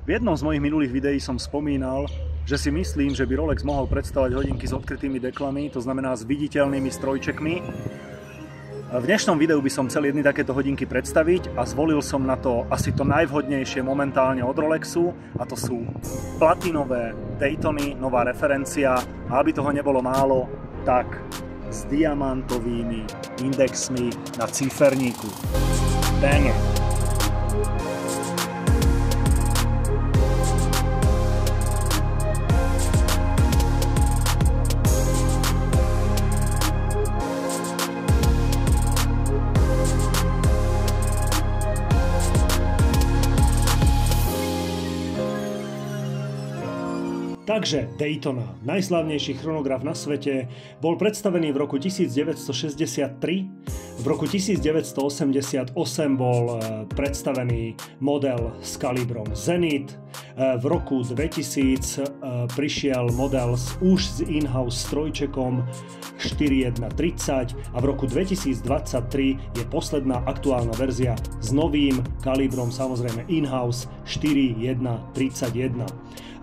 V jednom z mojich minulých videí som spomínal, že si myslím, že by Rolex mohol predstavovať hodinky s odkrytými deklami, to znamená s viditeľnými strojčekmi. V dnešnom videu by som chcel jedny takéto hodinky predstaviť a zvolil som na to asi to najvhodnejšie momentálne od Rolexu, a to sú platinové Daytony, nová referencia, a aby toho nebolo málo, tak s diamantovými indexmi na ciferníku. Banger! Takže Daytona, najslávnejší chronograf na svete, bol predstavený v roku 1963, v roku 1988 bol predstavený model s kalibrom Zenith, v roku 2000 prišiel model už s in-house strojčekom 4130 a v roku 2023 je posledná aktuálna verzia s novým kalibrom, samozrejme in-house 4131.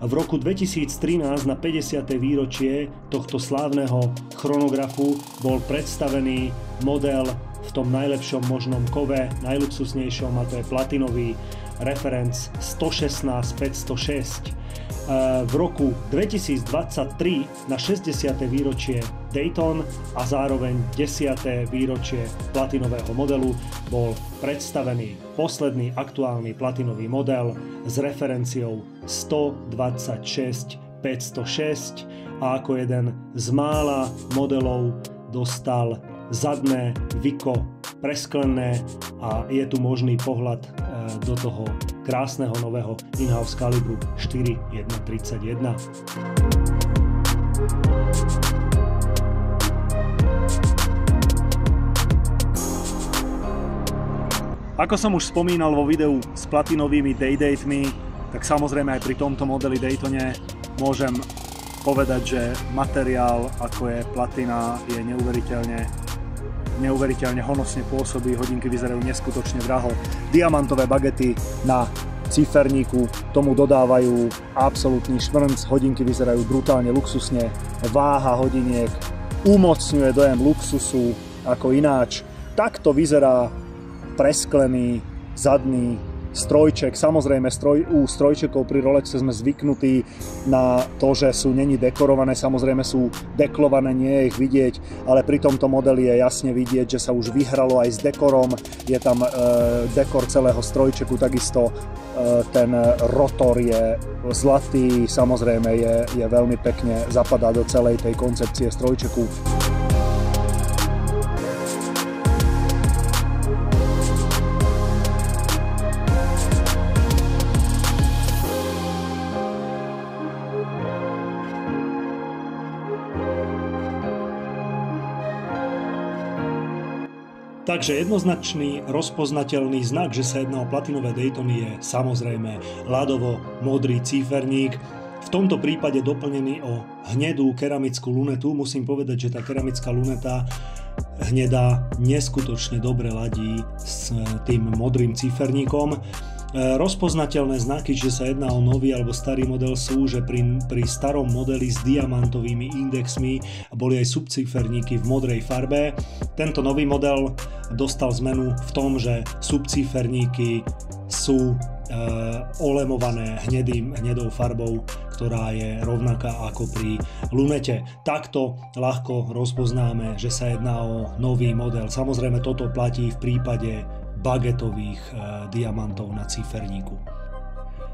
V roku 2013 na 50. výročie tohto slávneho chronografu bol predstavený model v tom najlepšom možnom kove, najluxusnejšom, a to je platinový reference 116-506. V roku 2023 na 60. výročie Dayton a zároveň 10. výročie platinového modelu bol predstavený posledný aktuálny platinový model s referenciou 126-506 a ako jeden z mála modelov dostal zadné viko presklené a je tu možný pohľad do toho krásneho nového in-house kalibru 4131. Ako som už spomínal vo videu s platinovými day-datemi, tak samozrejme aj pri tomto modeli Daytone môžem povedať, že materiál ako je platina je neuveriteľne honosne pôsobí, hodinky vyzerajú neskutočne draho. Diamantové bagety na ciferníku tomu dodávajú absolútny šmrnc, hodinky vyzerajú brutálne luxusne, váha hodiniek umocňuje dojem luxusu ako ináč. Takto vyzerá presklený zadný strojček. Samozrejme u strojčekov pri Rolexe sme zvyknutí na to, že sú neni dekorované, samozrejme sú deklované, nie je ich vidieť, ale pri tomto modeli je jasne vidieť, že sa už vyhralo aj s dekorom, je tam dekor celého strojčeku, takisto ten rotor je zlatý, samozrejme je veľmi pekne zapadá do celej tej koncepcie strojčeku. Takže jednoznačný rozpoznateľný znak, že sa jedná o platinové Daytony, je samozrejme ľadovo-modrý ciferník. V tomto prípade doplnený o hnedú keramickú lunetu. Musím povedať, že tá keramická luneta hnedá neskutočne dobre ladí s tým modrým ciferníkom. Rozpoznateľné znaky, že sa jedná o nový alebo starý model, sú, že pri starom modeli s diamantovými indexmi boli aj subciferníky v modrej farbe. Tento nový model dostal zmenu v tom, že subciferníky sú olemované hnedou farbou, ktorá je rovnaká ako pri lunete. Takto ľahko rozpoznáme, že sa jedná o nový model. Samozrejme toto platí v prípade bagetových diamantov na ciferníku.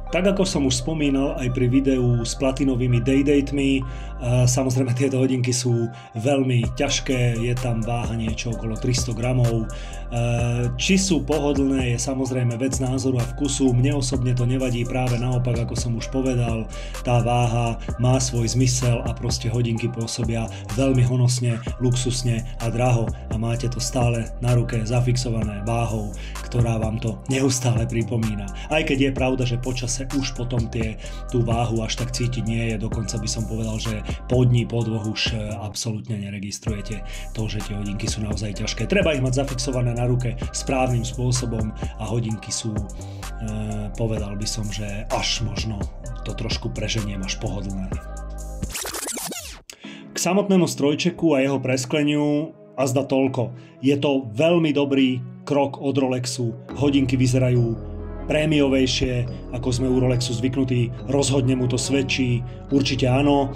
Tak ako som už spomínal aj pri videu s platinovými day-datemi, samozrejme tieto hodinky sú veľmi ťažké, je tam váha niečo okolo 300 gramov. Či sú pohodlné, je samozrejme vec názoru a vkusu. Mne osobne to nevadí, práve naopak, ako som už povedal, tá váha má svoj zmysel a proste hodinky pôsobia veľmi honosne, luxusne a draho a máte to stále na ruke zafixované váhou, ktorá vám to neustále pripomína. Aj keď je pravda, že počase zase už potom tú váhu až tak cítiť nie je, dokonca by som povedal, že pod podvoh už absolútne neregistrujete to, že tie hodinky sú naozaj ťažké. Treba ich mať zafixované na ruke správnym spôsobom a hodinky sú, povedal by som, že až možno to trošku preženiem, až pohodlné. K samotnému strojčeku a jeho preskleniu azda toľko. Je to veľmi dobrý krok od Rolexu. Hodinky vyzerajú prémiovejšie, ako sme u Rolexu zvyknutí. Rozhodne mu to svedčí. Určite áno.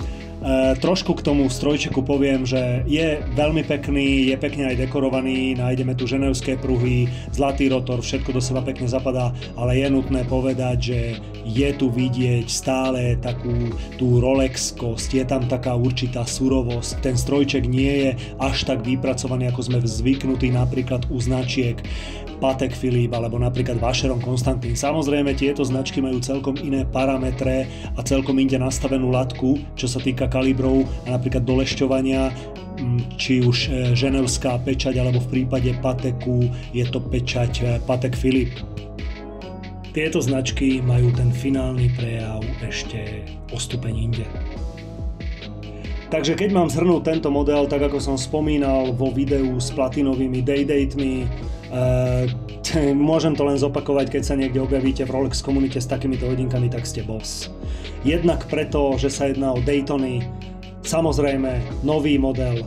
Trošku k tomu strojčeku poviem, že je veľmi pekný, je pekne aj dekorovaný, nájdeme tu ženevské pruhy, zlatý rotor, všetko do seba pekne zapadá, ale je nutné povedať, že je tu vidieť stále takú tú Rolexkosť, je tam taká určitá surovosť, ten strojček nie je až tak vypracovaný, ako sme zvyknutí napríklad u značiek Patek Philippe alebo napríklad Vacheron Constantin. Samozrejme tieto značky majú celkom iné parametre a celkom inde nastavenú latku, čo sa týka kalibrov a napríklad dolešťovania, či už ženevská pečať alebo v prípade Pateku je to pečať Patek Philippe. Tieto značky majú ten finálny prejav ešte o stupeň inde. Takže keď mám zhrnúť tento model, tak ako som spomínal vo videu s platinovými day-datemi, môžem to len zopakovať, keď sa niekde objavíte v Rolex komunite s takýmito hodinkami, tak ste boss. Jednak preto, že sa jedná o Daytony, samozrejme nový model,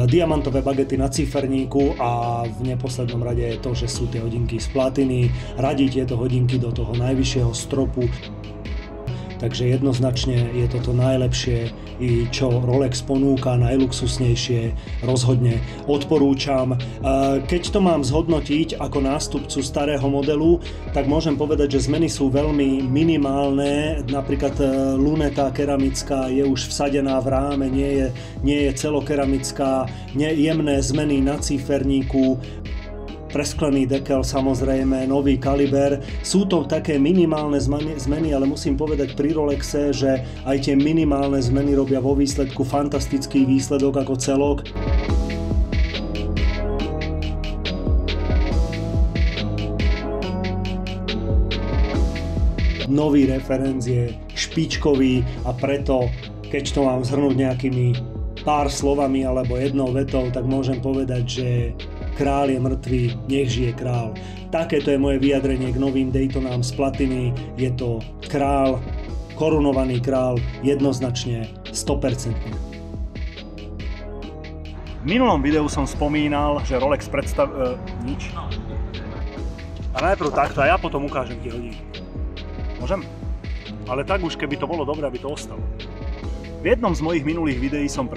diamantové bagety na ciferníku a v neposlednom rade je to, že sú tie hodinky z platiny, radí tieto hodinky do toho najvyššieho stropu. Takže jednoznačne je toto najlepšie, čo Rolex ponúka, najluxusnejšie, rozhodne odporúčam. Keď to mám zhodnotiť ako nástupcu starého modelu, tak môžem povedať, že zmeny sú veľmi minimálne. Napríklad luneta keramická je už vsadená v ráme, nie je celokeramická, jemné zmeny na ciferníku, presklený dekel, samozrejme, nový kaliber. Sú to také minimálne zmeny, ale musím povedať pri Rolexe, že aj tie minimálne zmeny robia vo výsledku fantastický výsledok ako celok. Nový referenc je špičkový a preto, keď to mám zhrnúť nejakými pár slovami alebo jednou vetou, tak môžem povedať, že král je mŕtvý, nech žije král. Takéto je moje vyjadrenie k novým Daytonám z platiny. Je to král, korunovaný král, jednoznačne 100%. V minulom videu som spomínal, že Rolex nič. A najprv takto a ja potom ukážem tie hodinky. Môžem? Ale tak už, keby to bolo dobré, aby to ostalo. V jednom z mojich minulých videí som